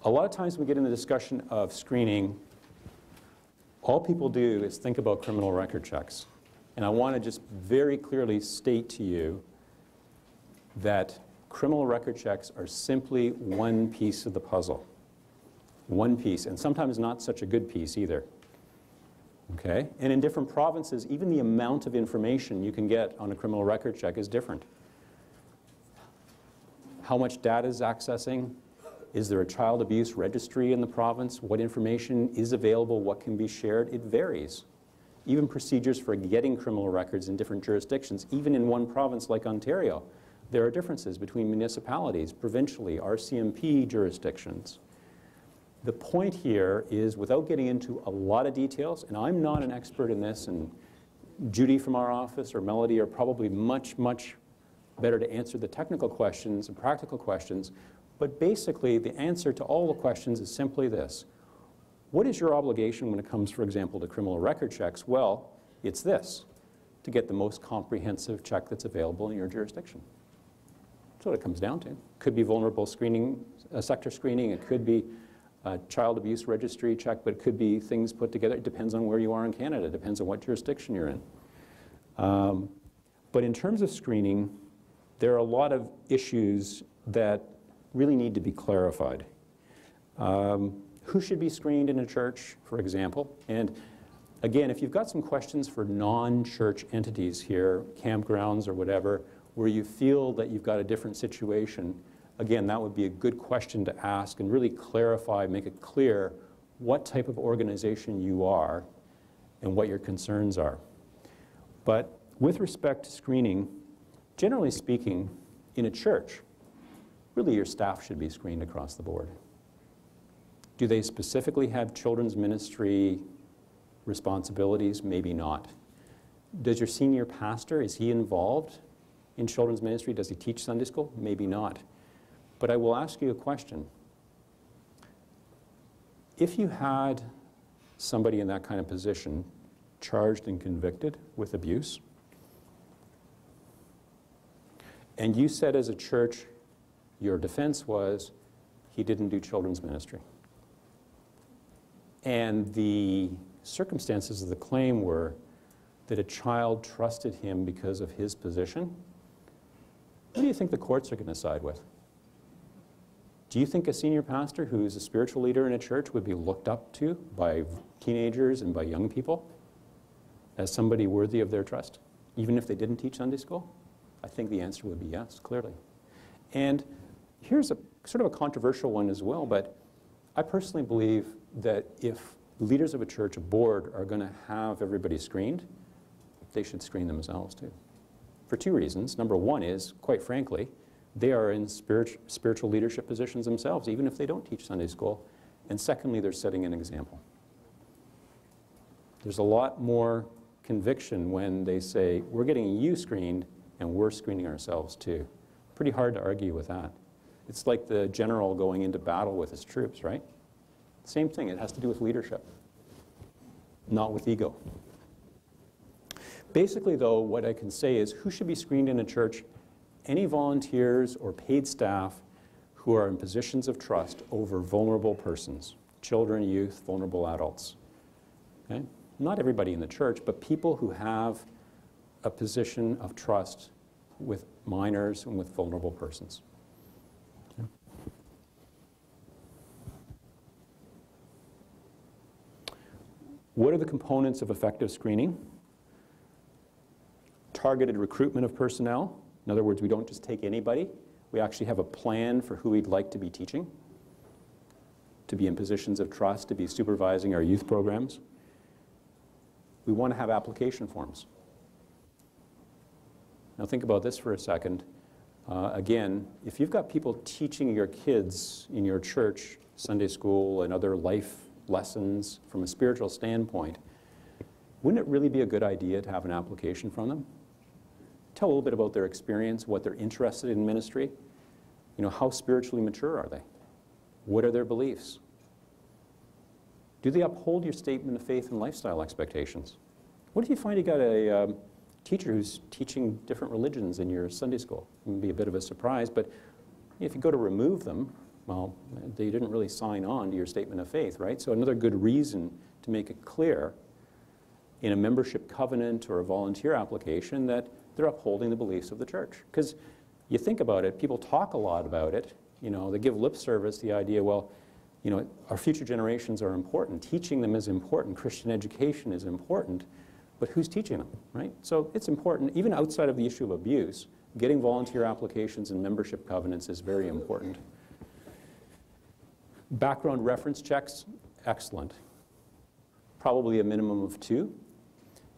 A lot of times when we get in the discussion of screening, all people do is think about criminal record checks. And I want to just very clearly state to you that criminal record checks are simply one piece of the puzzle. One piece, and sometimes not such a good piece either. Okay? And in different provinces, even the amount of information you can get on a criminal record check is different. How much data is accessing? Is there a child abuse registry in the province? What information is available? What can be shared? It varies. Even procedures for getting criminal records in different jurisdictions, even in one province like Ontario, there are differences between municipalities, provincially, RCMP jurisdictions. The point here is, without getting into a lot of details, and I'm not an expert in this, and Judy from our office or Melody are probably much, much better to answer the technical questions and practical questions, but basically the answer to all the questions is simply this. What is your obligation when it comes, for example, to criminal record checks? Well, it's this, to get the most comprehensive check that's available in your jurisdiction. That's what it comes down to. It could be vulnerable screening, sector screening, it could be a child abuse registry check, but it could be things put together. It depends on where you are in Canada. It depends on what jurisdiction you're in. But in terms of screening, there are a lot of issues that really need to be clarified. Who should be screened in a church, for example? And again, if you've got some questions for non-church entities here, campgrounds or whatever, where you feel that you've got a different situation, again, that would be a good question to ask and really clarify, make it clear what type of organization you are and what your concerns are. But with respect to screening, generally speaking, in a church, really your staff should be screened across the board. Do they specifically have children's ministry responsibilities? Maybe not. Does your senior pastor, is he involved in children's ministry? Does he teach Sunday school? Maybe not. But I will ask you a question. If you had somebody in that kind of position charged and convicted with abuse, and you said as a church, your defense was, he didn't do children's ministry. And the circumstances of the claim were that a child trusted him because of his position. What do you think the courts are going to side with? Do you think a senior pastor who's a spiritual leader in a church would be looked up to by teenagers and by young people as somebody worthy of their trust, even if they didn't teach Sunday school? I think the answer would be yes, clearly. And here's a sort of a controversial one as well, but I personally believe that if leaders of a church, a board, are going to have everybody screened, they should screen themselves too. For two reasons. Number one is, quite frankly, they are in spiritual leadership positions themselves, even if they don't teach Sunday school. And secondly, they're setting an example. There's a lot more conviction when they say, we're getting you screened and we're screening ourselves too. Pretty hard to argue with that. It's like the general going into battle with his troops, right? Same thing, it has to do with leadership, not with ego. Basically though, what I can say is, who should be screened in a church? Any volunteers or paid staff who are in positions of trust over vulnerable persons, children, youth, vulnerable adults. Okay? Not everybody in the church, but people who have a position of trust with minors and with vulnerable persons. Okay? What are the components of effective screening? Targeted recruitment of personnel. In other words, we don't just take anybody. We actually have a plan for who we'd like to be teaching, to be in positions of trust, to be supervising our youth programs. We want to have application forms. Now think about this for a second. Again, if you've got people teaching your kids in your church, Sunday school and other life lessons from a spiritual standpoint, wouldn't it really be a good idea to have an application from them? Tell a little bit about their experience, what they're interested in ministry. You know, how spiritually mature are they? What are their beliefs? Do they uphold your statement of faith and lifestyle expectations? What if you find you got a teacher who's teaching different religions in your Sunday school? It would be a bit of a surprise, but if you go to remove them, Well, they didn't really sign on to your statement of faith, right? So another good reason to make it clear in a membership covenant or a volunteer application that they're upholding the beliefs of the church. Because you think about it, people talk a lot about it, you know, they give lip service to the idea, well, you know, our future generations are important, teaching them is important, Christian education is important, but who's teaching them, right? So it's important, even outside of the issue of abuse, getting volunteer applications and membership covenants is very important. Background reference checks, excellent. Probably a minimum of 2.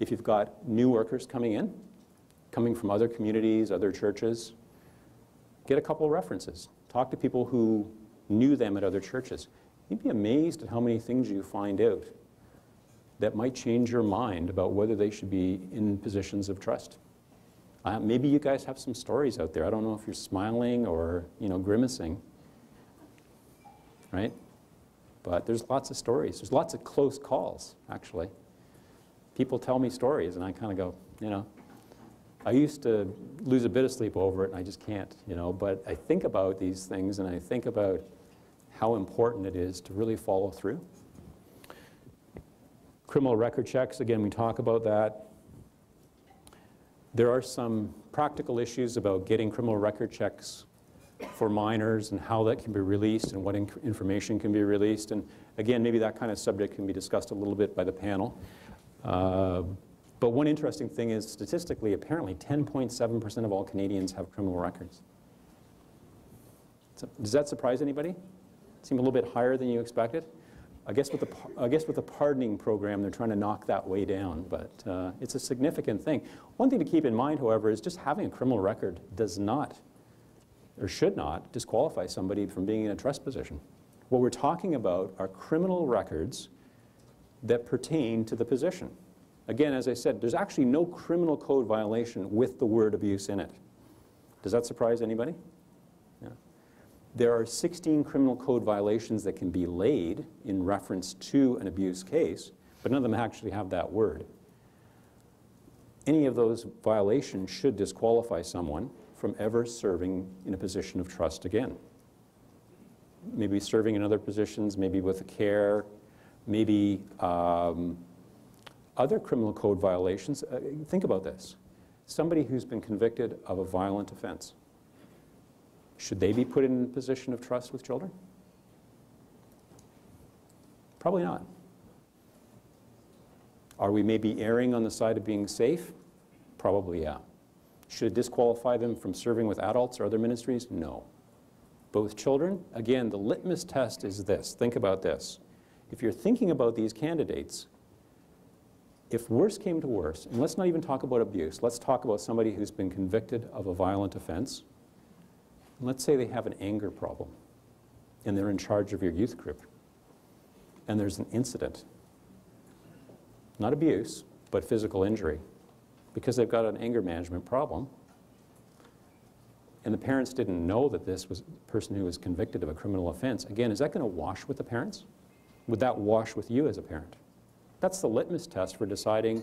If you've got new workers coming in, coming from other communities, other churches, get a couple of references. Talk to people who knew them at other churches. You'd be amazed at how many things you find out that might change your mind about whether they should be in positions of trust. Maybe you guys have some stories out there. I don't know if you're smiling or, you know, grimacing, right? But there's lots of stories. There's lots of close calls, actually. People tell me stories, and I kind of go, you know, I used to lose a bit of sleep over it, and I just can't, you know. But I think about these things, and I think about how important it is to really follow through. Criminal record checks, again, we talk about that. There are some practical issues about getting criminal record checks for minors and how that can be released and what information can be released. And again, maybe that kind of subject can be discussed a little bit by the panel. But one interesting thing is, statistically, apparently 10.7% of all Canadians have criminal records. So, does that surprise anybody? Seem a little bit higher than you expected? I guess with the pardoning program, they're trying to knock that way down, but it's a significant thing. One thing to keep in mind, however, is just having a criminal record does not, or should not, disqualify somebody from being in a trust position. What we're talking about are criminal records that pertain to the position. Again, as I said, there's actually no criminal code violation with the word abuse in it. Does that surprise anybody? Yeah. There are 16 criminal code violations that can be laid in reference to an abuse case, but none of them actually have that word. Any of those violations should disqualify someone from ever serving in a position of trust again. Maybe serving in other positions, maybe with a care, maybe other criminal code violations. Think about this. Somebody who's been convicted of a violent offense, should they be put in a position of trust with children? Probably not. Are we maybe erring on the side of being safe? Probably, yeah. Should it disqualify them from serving with adults or other ministries? No. But with children, again, the litmus test is this. Think about this. If you're thinking about these candidates, if worse came to worse, and let's not even talk about abuse, let's talk about somebody who's been convicted of a violent offense. Let's say they have an anger problem, and they're in charge of your youth group, and there's an incident. Not abuse, but physical injury, because they've got an anger management problem, and the parents didn't know that this was a person who was convicted of a criminal offense. Again, is that going to wash with the parents? Would that wash with you as a parent? That's the litmus test for deciding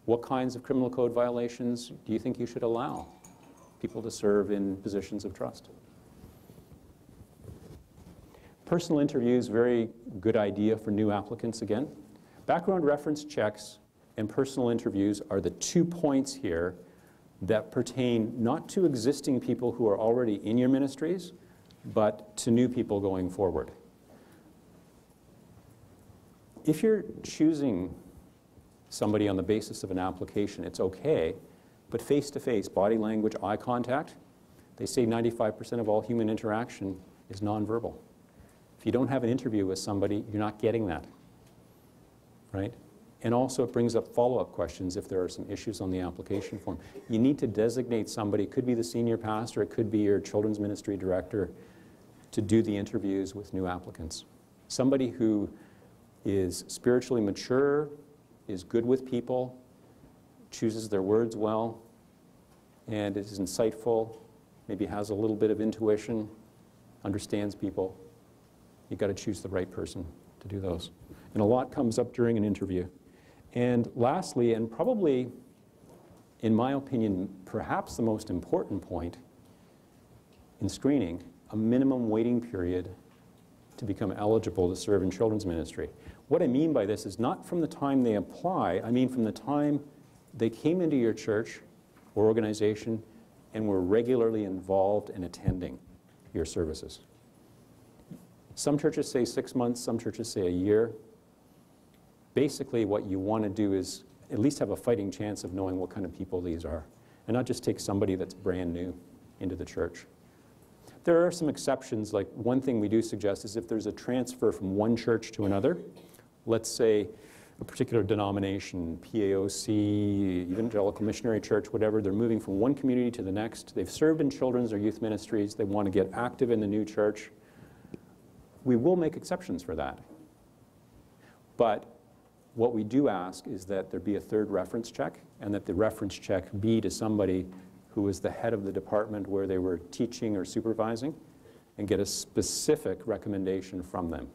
what kinds of criminal code violations do you think you should allow people to serve in positions of trust. Personal interviews, very good idea for new applicants again. Background reference checks and personal interviews are the 2 points here that pertain not to existing people who are already in your ministries, but to new people going forward. If you're choosing somebody on the basis of an application, it's okay, but face-to-face, body language, eye contact, they say 95% of all human interaction is nonverbal. If you don't have an interview with somebody, you're not getting that, right? And also it brings up follow-up questions if there are some issues on the application form. You need to designate somebody, it could be the senior pastor, it could be your children's ministry director, to do the interviews with new applicants. Somebody who is spiritually mature, is good with people, chooses their words well, and is insightful, maybe has a little bit of intuition, understands people. You've got to choose the right person to do those. And a lot comes up during an interview. And lastly, and probably, in my opinion, perhaps the most important point in screening, a minimum waiting period to become eligible to serve in children's ministry. What I mean by this is not from the time they apply, I mean from the time they came into your church or organization and were regularly involved in attending your services. Some churches say 6 months, some churches say a year. Basically, what you want to do is at least have a fighting chance of knowing what kind of people these are, and not just take somebody that's brand new into the church. There are some exceptions, like one thing we do suggest is if there's a transfer from one church to another, let's say a particular denomination, PAOC, Evangelical Missionary Church, whatever, they're moving from one community to the next. They've served in children's or youth ministries. They want to get active in the new church. We will make exceptions for that. But what we do ask is that there be a third reference check, and that the reference check be to somebody who was the head of the department where they were teaching or supervising, and get a specific recommendation from them.